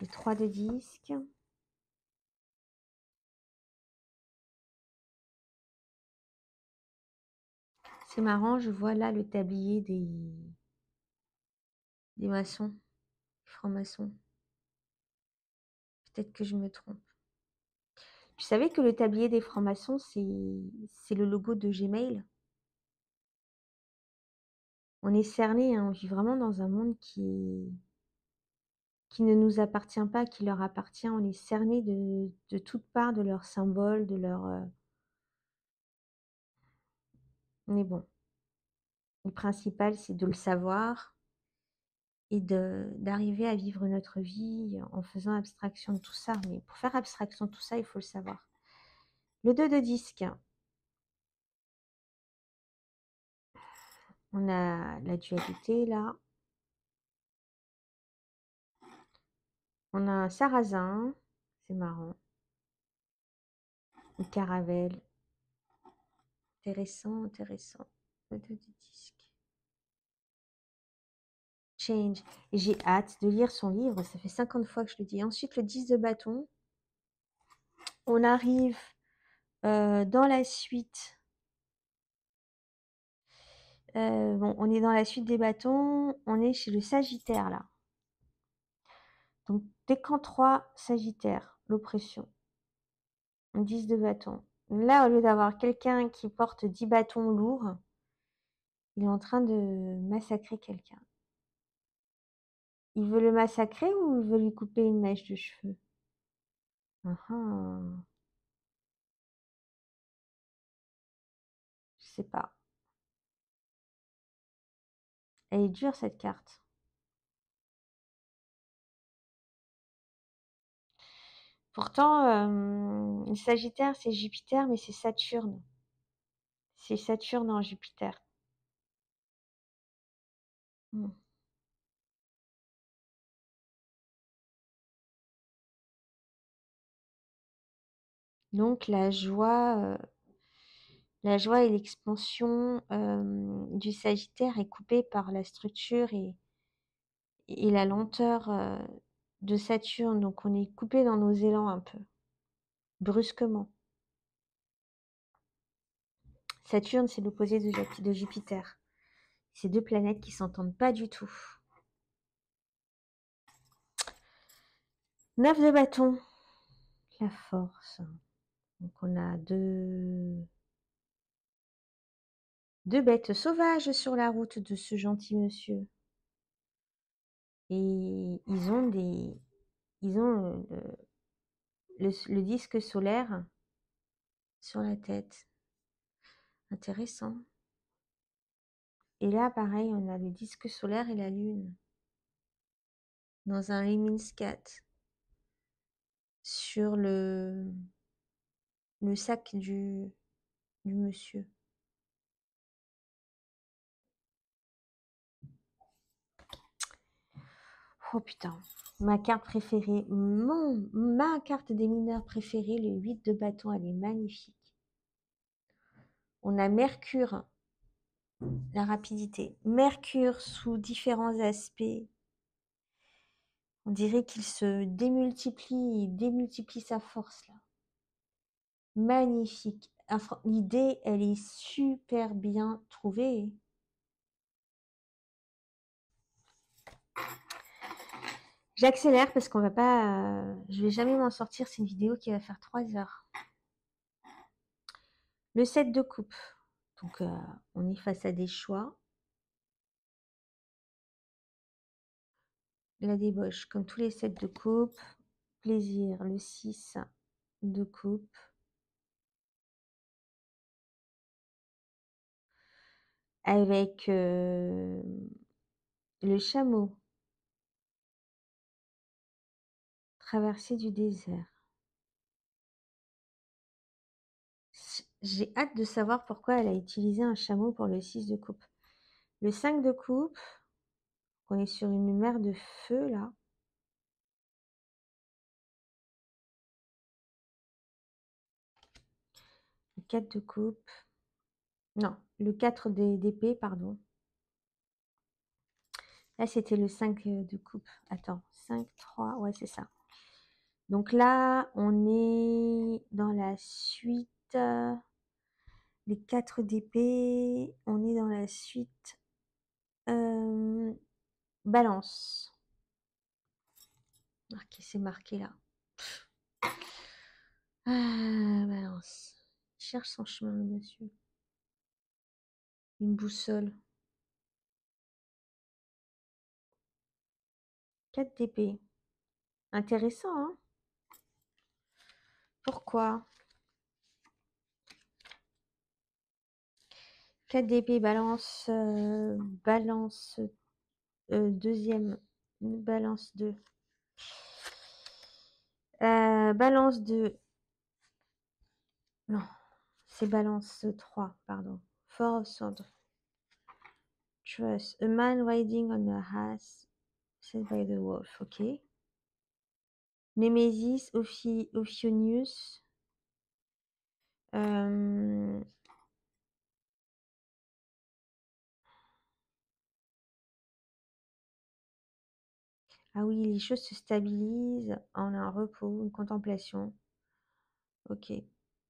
Le 3 de disque. C'est marrant, je vois là le tablier des maçons, des francs-maçons. Peut-être que je me trompe. Tu savais que le tablier des francs-maçons, c'est le logo de Gmail? On est cerné, hein, on vit vraiment dans un monde qui ne nous appartient pas, qui leur appartient. On est cerné de toutes parts de leurs symboles, de leur... Mais bon, le principal, c'est de le savoir et d'arriver à vivre notre vie en faisant abstraction de tout ça. Mais pour faire abstraction de tout ça, il faut le savoir. Le 2 de disque. On a la dualité là. On a un sarrasin. C'est marrant. Une caravelle. Intéressant, intéressant. Le 2 de disque. Change. Et j'ai hâte de lire son livre. Ça fait 50 fois que je le dis. Ensuite, le 10 de bâton. On arrive dans la suite. Bon, on est dans la suite des bâtons. On est chez le Sagittaire là. Donc, décan 3, Sagittaire, l'oppression. 10 de bâton. Là, au lieu d'avoir quelqu'un qui porte 10 bâtons lourds, il est en train de massacrer quelqu'un. Il veut le massacrer ou il veut lui couper une mèche de cheveux? Je sais pas. Elle est dure cette carte. Pourtant, le Sagittaire, c'est Jupiter, mais c'est Saturne. C'est Saturne en Jupiter. Hmm. Donc la joie et l'expansion du Sagittaire est coupée par la structure et la lenteur de Saturne. Donc on est coupé dans nos élans un peu. brusquement. Saturne, c'est l'opposé de Jupiter. Ces deux planètes qui s'entendent pas du tout. 9 de bâton, la force. Donc on a deux bêtes sauvages sur la route de ce gentil monsieur. Et ils ont le disque solaire sur la tête. Intéressant. Et là, pareil, on a le disque solaire et la lune. Dans un Lemniscate. Sur le sac du monsieur. Oh putain. Ma carte préférée, ma carte des mineurs préférée, le 8 de bâton, elle est magnifique. On a Mercure, la rapidité. Mercure sous différents aspects. On dirait qu'il se démultiplie, il démultiplie sa force là. Magnifique. L'idée, elle est super bien trouvée. J'accélère parce qu'on va pas, je vais jamais m'en sortir. C'est une vidéo qui va faire 3 heures. Le 7 de coupe. Donc, on est face à des choix. La débauche, comme tous les 7 de coupe. Plaisir, le 6 de coupe. Avec le chameau. Traversée du désert. J'ai hâte de savoir pourquoi elle a utilisé un chameau pour le 6 de coupe. Le 5 de coupe. On est sur une mer de feu là. Le 4 de coupe. Non, le 4 d'épée, pardon. Là, c'était le 5 de coupe. Attends, 5, 3, ouais, c'est ça. Donc là, on est dans la suite. Les 4 d'épée, on est dans la suite. Balance. Ok, c'est marqué là. Balance. Il cherche son chemin, monsieur. Une boussole. 4 d'épée. Intéressant, hein? Pourquoi? 4 d'épée, balance, balance, deuxième, balance 2. Balance 2. Non, c'est balance 3, pardon. Four of Swords. Trust. A man riding on a horse, said by the wolf. Ok. Nemesis, Ophionius. Ah oui, les choses se stabilisent en un repos, une contemplation. Ok.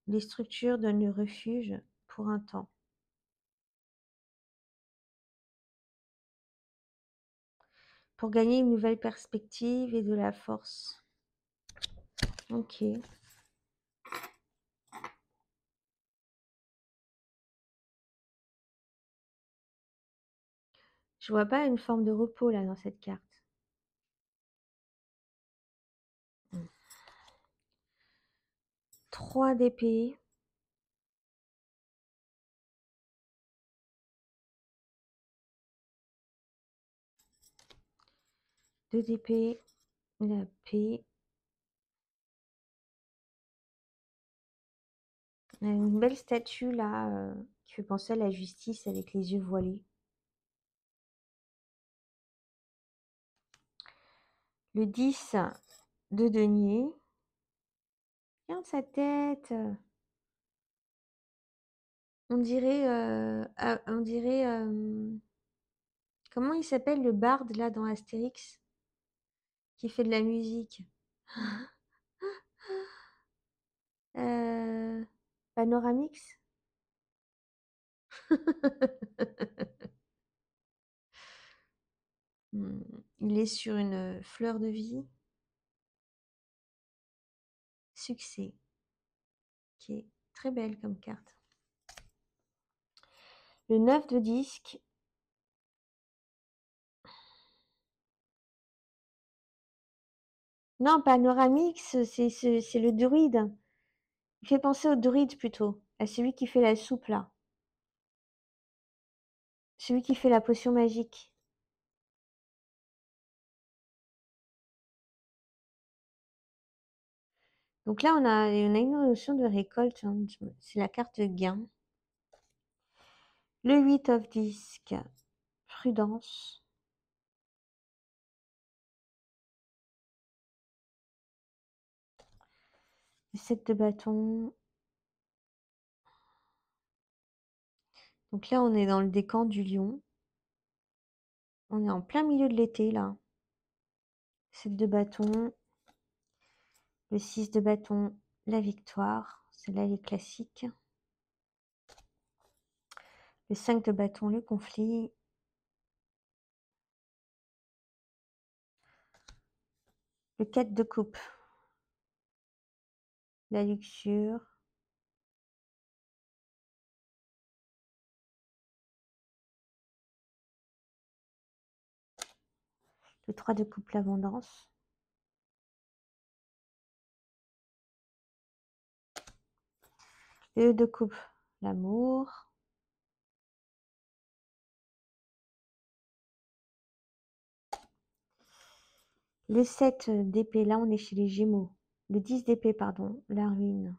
Les structures donnent le refuge pour un temps. Pour gagner une nouvelle perspective et de la force. Ok. Je vois pas une forme de repos là dans cette carte. 3 d'épée. Deux d'épée. La paix. On a une belle statue là qui fait penser à la justice avec les yeux voilés. Le 10 de denier. Regarde sa tête. On dirait, comment il s'appelle le barde là dans Astérix qui fait de la musique? Panoramix. Il est sur une fleur de vie. Succès. Qui est très belle comme carte. Le 9 de disque. Non, Panoramix, c'est le druide. Il fait penser au druide plutôt. À celui qui fait la soupe là. Celui qui fait la potion magique. Donc là, on a une notion de récolte. Hein. C'est la carte gain. Le 8 of disque. Prudence. Le 7 de bâton. Donc là, on est dans le décan du lion. On est en plein milieu de l'été, là. 7 de bâton. Le 6 de bâton, la victoire. Celle-là, elle est classique. Le 5 de bâton, le conflit. Le 4 de coupe. La luxure. Le 3 de coupe, l'abondance. Le 2 de coupe, l'amour. Le 7 d'épée, là on est chez les Gémeaux. Le 10 d'épée, pardon, la ruine.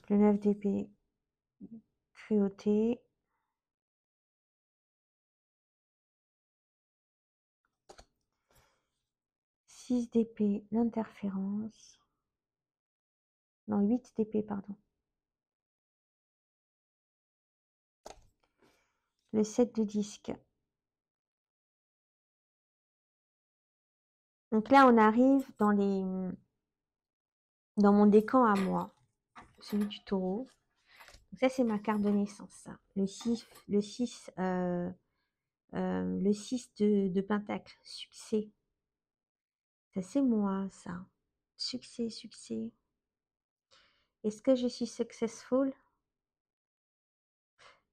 Le 9 d'épée, cruauté. Six d'épée, l'interférence. Non, 8 d'épée, pardon. Le 7 de disque. Donc là, on arrive dans mon décan à moi, celui du taureau. Donc ça, c'est ma carte de naissance, ça. Le 6 de pentacle, succès. Ça, c'est moi, ça. Succès, succès. Est-ce que je suis successful?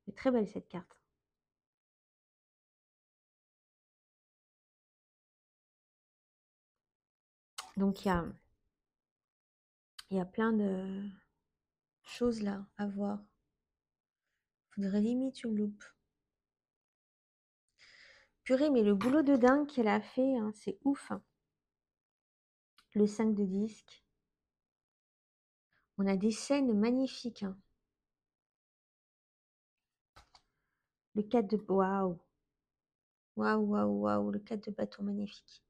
C'est très belle cette carte. Donc il y a plein de choses là à voir. Faudrait limite une loupe. Purée, mais le boulot de dingue qu'elle a fait, hein, c'est ouf. Hein. Le 5 de disque. On a des scènes magnifiques. Hein. Le 4 de... Waouh. Waouh, waouh, waouh. Le 4 de bâton magnifique.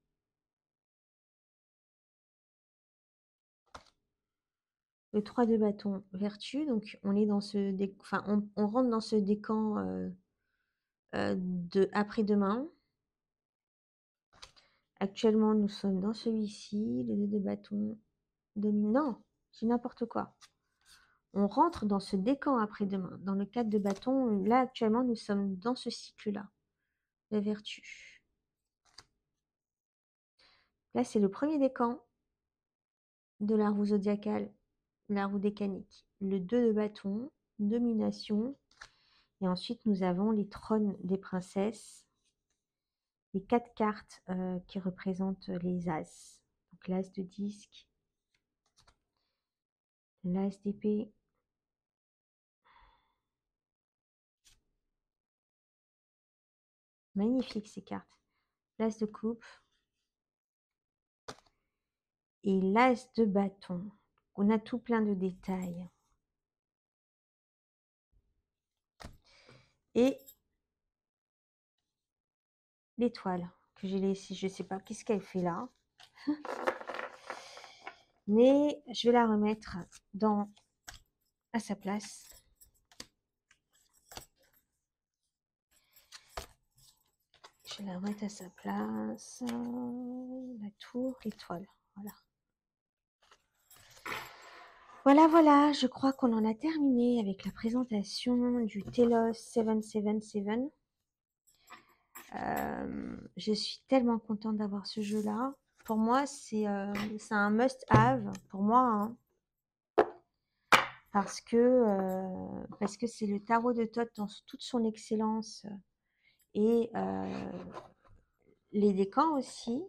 Le 3 de bâton, vertu. Donc on est dans ce... Enfin, on rentre dans ce décan de après-demain. Actuellement, nous sommes dans celui-ci. Le 2 de bâton domine. Non, c'est n'importe quoi. On rentre dans ce décan après-demain. Dans le 4 de bâton, là, actuellement, nous sommes dans ce cycle-là. La vertu. Là, c'est le premier décan de la roue zodiacale, la roue décanique. Le 2 de bâton, domination. Et ensuite, nous avons les trônes des princesses. Les 4 cartes qui représentent les as. Donc l'as de disque, l'as d'épée, magnifique ces cartes. L'as de coupe et l'as de bâton. On a tout plein de détails. Et l'étoile que j'ai laissée, je ne sais pas qu'est-ce qu'elle fait là. Mais je vais la remettre à sa place. Je vais la remettre à sa place. La tour, l'étoile. Voilà. Voilà, voilà, je crois qu'on en a terminé avec la présentation du Telos 777. Je suis tellement contente d'avoir ce jeu-là. Pour moi, c'est un must-have, pour moi, hein, parce que c'est le tarot de Thoth dans toute son excellence et les décans aussi.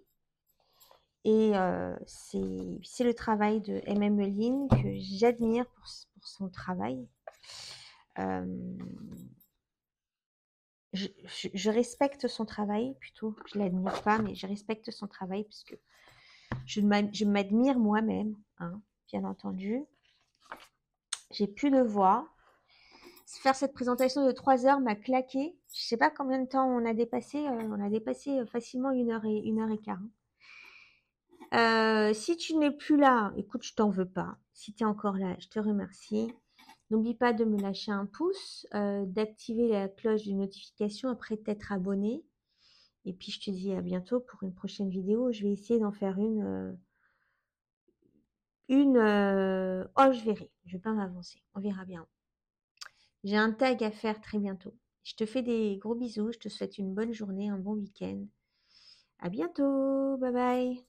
Et c'est le travail de M.M. Lin que j'admire pour son travail. Je respecte son travail plutôt, je l'admire pas, mais je respecte son travail parce que je m'admire moi-même, hein, bien entendu. J'ai plus de voix. Faire cette présentation de 3 heures m'a claqué. Je sais pas combien de temps on a dépassé. On a dépassé facilement 1 heure et quart. Si tu n'es plus là, écoute, je t'en veux pas. Si tu es encore là, je te remercie. N'oublie pas de me lâcher un pouce, d'activer la cloche de notification après t'être abonné. Et puis je te dis à bientôt pour une prochaine vidéo. Je vais essayer d'en faire oh, je verrai. Je vais pas m'avancer. On verra bien. J'ai un tag à faire très bientôt. Je te fais des gros bisous. Je te souhaite une bonne journée, un bon week-end. À bientôt. Bye bye.